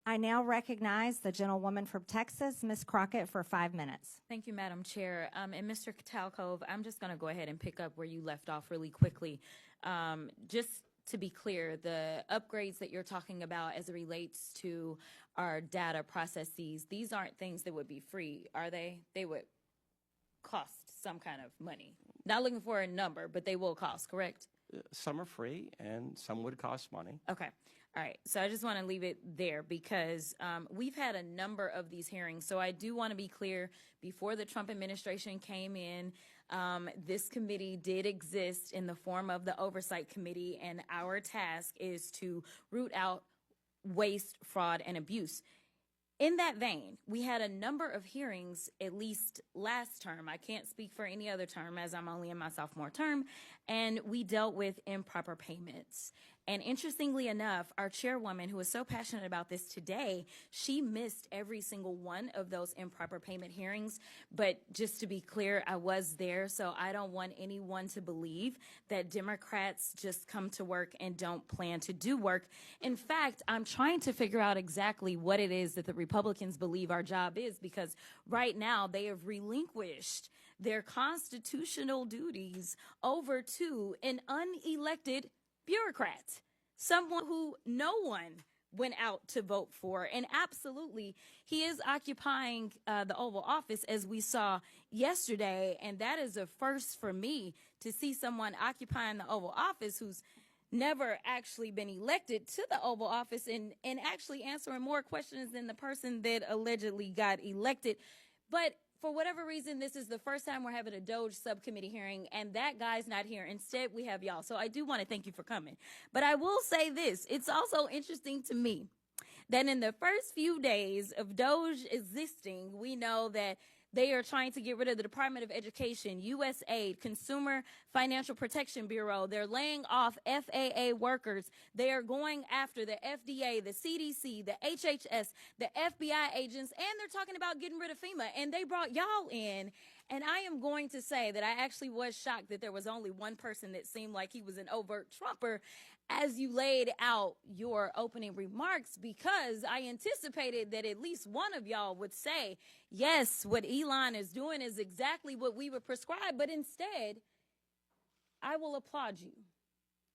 I now recognize the gentlewoman from Texas, Ms. Crockett, for 5 minutes. Thank you, Madam Chair. And Mr. Talcove, I'm just going to go ahead and pick up where you left off really quickly. Just to be clear, the upgrades that you're talking about as it relates to our data processes, these aren't things that would be free, are they? They would cost some kind of money. Not looking for a number, but they will cost, correct? Some are free and some would cost money. Okay. All right. So I just want to leave it there because we've had a number of these hearings. So I do want to be clear, before the Trump administration came in, this committee did exist in the form of the Oversight Committee, and our task is to root out waste, fraud, and abuse. In that vein, we had a number of hearings, at least last term. I can't speak for any other term as I'm only in my sophomore term, and we dealt with improper payments. And interestingly enough, our chairwoman, who is so passionate about this today, she missed every single one of those improper payment hearings. But just to be clear, I was there, so I don't want anyone to believe that Democrats just come to work and don't plan to do work. In fact, I'm trying to figure out exactly what it is that the Republicans believe our job is, because right now they have relinquished their constitutional duties over to an unelected bureaucrat, someone who no one went out to vote for. And absolutely, he is occupying the Oval Office, as we saw yesterday. And that is a first for me, to see someone occupying the Oval Office who's never actually been elected to the Oval Office and actually answering more questions than the person that allegedly got elected. But for whatever reason, this is the first time we're having a DOGE subcommittee hearing, and that guy's not here. Instead, we have y'all. So I do want to thank you for coming. But I will say this. It's also interesting to me that in the first few days of DOGE existing, we know that they are trying to get rid of the Department of Education, USAID, Consumer Financial Protection Bureau. They're laying off FAA workers. They are going after the FDA, the CDC, the HHS, the FBI agents, and they're talking about getting rid of FEMA. And they brought y'all in. And I am going to say that I actually was shocked that there was only one person that seemed like he was an overt Trumper as you laid out your opening remarks, because I anticipated that at least one of y'all would say, yes, what Elon is doing is exactly what we would prescribe. But instead, I will applaud you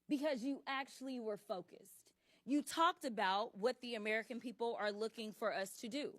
because you actually were focused. You talked about what the American people are looking for us to do.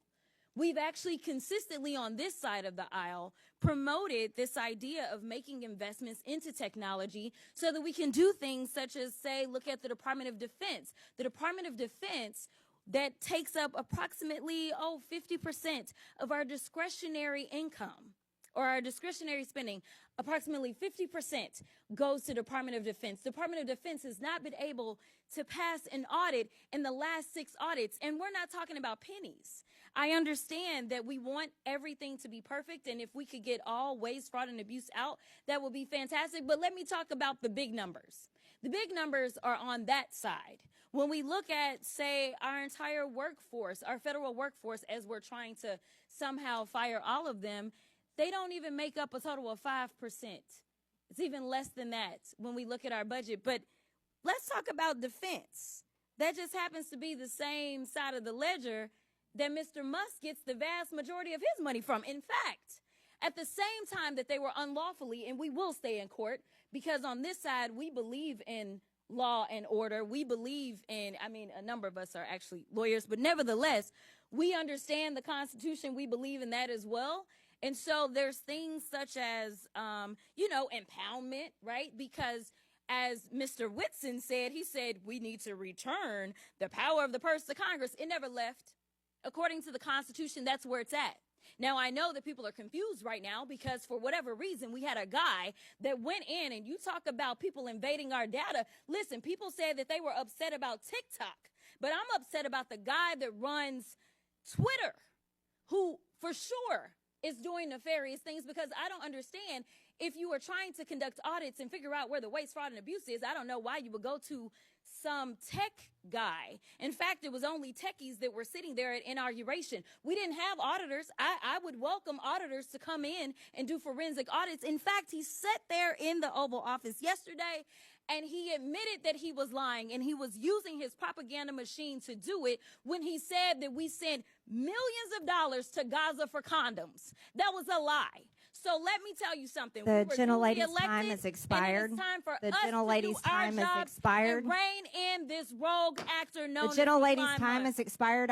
We've actually consistently on this side of the aisle promoted this idea of making investments into technology so that we can do things such as, say, look at the Department of Defense. The Department of Defense that takes up approximately, 50% of our discretionary income or our discretionary spending. Approximately 50% goes to Department of Defense. Department of Defense has not been able to pass an audit in the last 6 audits, and we're not talking about pennies. I understand that we want everything to be perfect, and if we could get all waste, fraud, and abuse out, that would be fantastic. But let me talk about the big numbers. The big numbers are on that side. When we look at, say, our entire workforce, our federal workforce, as we're trying to somehow fire all of them, they don't even make up a total of 5%. It's even less than that when we look at our budget. But let's talk about defense. That just happens to be the same side of the ledger that Mr. Musk gets the vast majority of his money from. In fact, at the same time that they were unlawfully, and we will stay in court, because on this side, we believe in law and order. We believe in, a number of us are actually lawyers, but nevertheless, we understand the Constitution. We believe in that as well. And so there's things such as, impoundment, right? Because as Mr. Whitson said, he said, we need to return the power of the purse to Congress. It never left. According to the Constitution, that's where it's at. Now, I know that people are confused right now because for whatever reason, we had a guy that went in, and you talk about people invading our data. Listen, people said that they were upset about TikTok, but I'm upset about the guy that runs Twitter, who for sure is doing nefarious things, because I don't understand, if you are trying to conduct audits and figure out where the waste, fraud, and abuse is, I don't know why you would go to some tech guy. In fact, it was only techies that were sitting there at inauguration. We didn't have auditors. I would welcome auditors to come in and do forensic audits. In fact, he sat there in the Oval Office yesterday, and he admitted that he was lying and he was using his propaganda machine to do it when he said that we sent millions of dollars to Gaza for condoms. That was a lie. So let me tell you something. The We gentlelady's elected, time has expired. And it is time for the us gentlelady's to do our time has job expired. and rein in this rogue actor known The gentlelady's as time has expired.